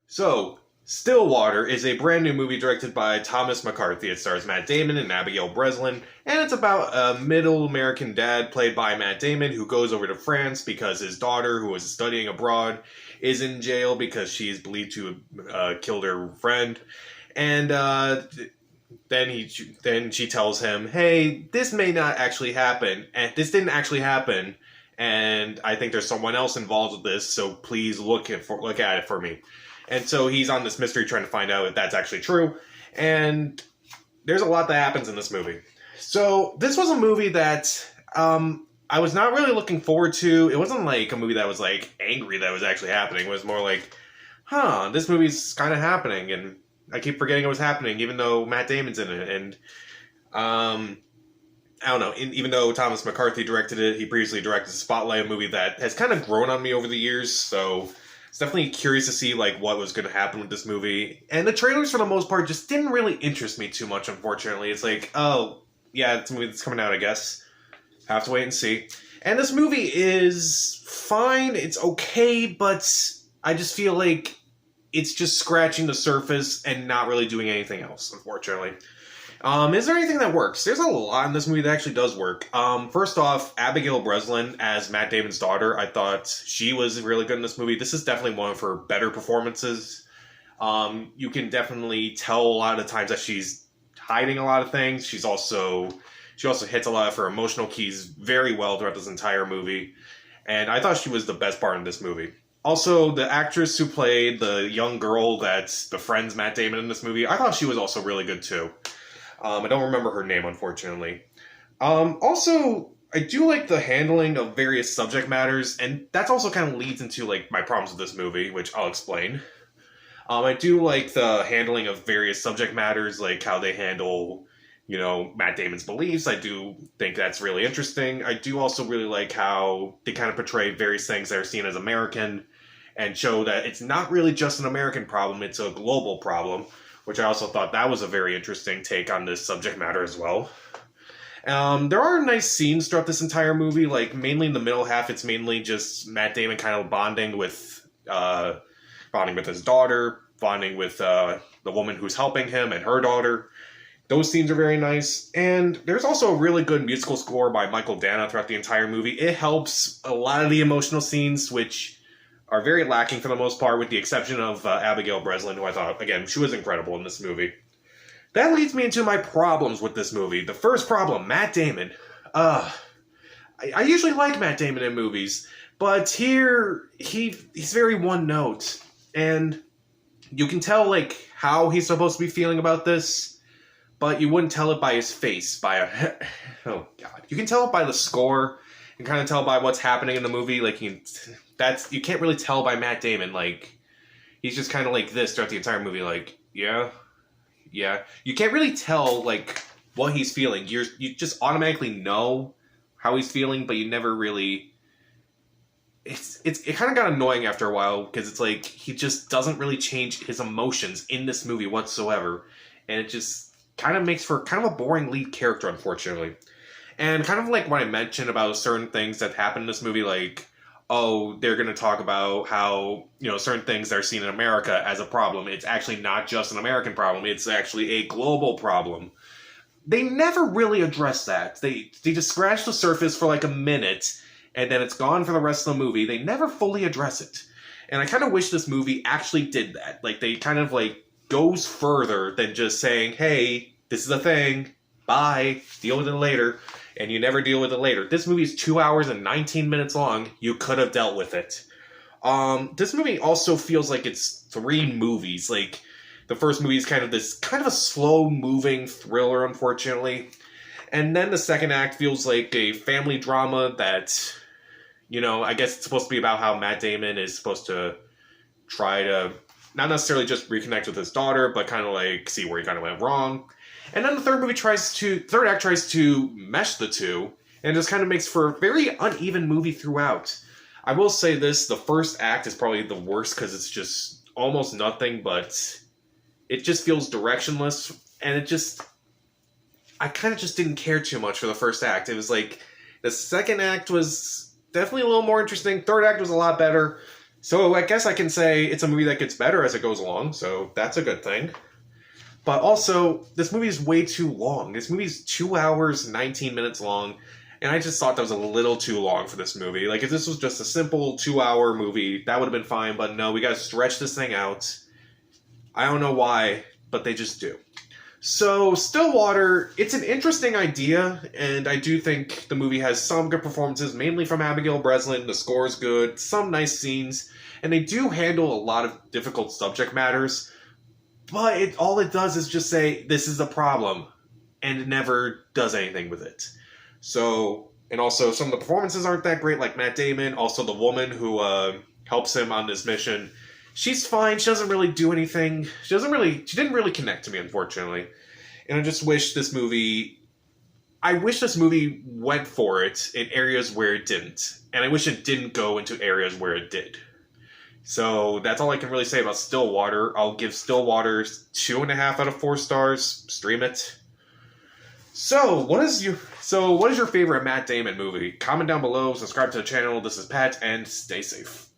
So, Stillwater is a brand new movie directed by Thomas McCarthy. It stars Matt Damon and Abigail Breslin, and it's about a middle American dad played by Matt Damon who goes over to France because his daughter, who is studying abroad, is in jail because she is believed to have killed her friend. And then she tells him, "Hey, this may not actually happen, and this didn't actually happen, and I think there's someone else involved with this. So please look at it for me." And so he's on this mystery trying to find out if that's actually true. And there's a lot that happens in this movie. So this was a movie that I was not really looking forward to. It wasn't like a movie that was like angry that was actually happening. It was more like, this movie's kind of happening, and I keep forgetting it was happening, even though Matt Damon's in it. And I don't know. Even though Thomas McCarthy directed it, he previously directed Spotlight, a movie that has kind of grown on me over the years. So it's definitely curious to see like what was going to happen with this movie. And the trailers, for the most part, just didn't really interest me too much. Unfortunately, it's like, oh yeah, it's a movie that's coming out, I guess. Have to wait and see. And this movie is fine. It's okay, but I just feel like it's just scratching the surface and not really doing anything else, unfortunately. Is there anything that works? There's a lot in this movie that actually does work. First off, Abigail Breslin as Matt Damon's daughter, I thought she was really good in this movie. This is definitely one of her better performances. You can definitely tell a lot of the times that she's hiding a lot of things. She also hits a lot of her emotional keys very well throughout this entire movie. And I thought she was the best part in this movie. Also, the actress who played the young girl that befriends Matt Damon in this movie, I thought she was also really good too. I don't remember her name, unfortunately. Also, I do like the handling of various subject matters, and that's also kind of leads into like my problems with this movie, which I'll explain. I do like the handling of various subject matters, like how they handle, Matt Damon's beliefs. I do think that's really interesting. I do also really like how they kind of portray various things that are seen as American and show that it's not really just an American problem, it's a global problem, which I also thought that was a very interesting take on this subject matter as well. There are nice scenes throughout this entire movie, like mainly in the middle half, it's mainly just Matt Damon kind of bonding with his daughter, bonding with the woman who's helping him and her daughter. Those scenes are very nice, and there's also a really good musical score by Michael Dana throughout the entire movie. It helps a lot of the emotional scenes, which are very lacking for the most part, with the exception of Abigail Breslin, who I thought, again, she was incredible in this movie. That leads me into my problems with this movie. The first problem, Matt Damon. I usually like Matt Damon in movies, but here, he's very one note, and you can tell, like, how he's supposed to be feeling about this, but you wouldn't tell it by his face, oh god. You can tell it by the score, and kind of tell by what's happening in the movie, like, you can't really tell by Matt Damon, like, he's just kind of like this throughout the entire movie, like, yeah. You can't really tell, like, what he's feeling. You just automatically know how he's feeling, but you never really... It kind of got annoying after a while, because it's like, he just doesn't really change his emotions in this movie whatsoever, and it just kind of makes for kind of a boring lead character, unfortunately. And kind of like what I mentioned about certain things that happen in this movie, like, oh, they're going to talk about how, certain things that are seen in America as a problem. It's actually not just an American problem. It's actually a global problem. They never really address that. They just scratch the surface for like a minute, and then it's gone for the rest of the movie. They never fully address it. And I kind of wish this movie actually did that. Like, they kind of like goes further than just saying, hey, this is a thing. Bye. Deal with it later. And you never deal with it later. This movie is 2 hours and 19 minutes long. You could have dealt with it. This movie also feels like it's 3 movies. Like, the first movie is kind of a slow-moving thriller, unfortunately. And then the second act feels like a family drama that, I guess it's supposed to be about how Matt Damon is supposed to try to not necessarily just reconnect with his daughter, but kind of like see where he kind of went wrong. And then the third act tries to mesh the two, and just kind of makes for a very uneven movie throughout. I will say this, the first act is probably the worst, because it's just almost nothing, but it just feels directionless, and I kind of just didn't care too much for the first act. It was like, the second act was definitely a little more interesting, third act was a lot better, So I guess I can say it's a movie that gets better as it goes along, so that's a good thing. But also, this movie is way too long. This movie is 2 hours, 19 minutes long, and I just thought that was a little too long for this movie. Like, if this was just a simple 2 hour movie, that would have been fine, but no, we gotta stretch this thing out. I don't know why, but they just do. So, Stillwater, it's an interesting idea, and I do think the movie has some good performances, mainly from Abigail Breslin. The score is good, some nice scenes, and they do handle a lot of difficult subject matters. But all it does is just say, this is a problem, and it never does anything with it. So, and also some of the performances aren't that great, like Matt Damon. Also, the woman who helps him on this mission, she's fine. She doesn't really do anything. She didn't really connect to me, unfortunately. And I just wish this movie went for it in areas where it didn't. And I wish it didn't go into areas where it did. So that's all I can really say about Stillwater. I'll give Stillwater 2.5 out of 4 stars. Stream it. So what is your favorite Matt Damon movie? Comment down below, subscribe to the channel. This is Pat, and stay safe.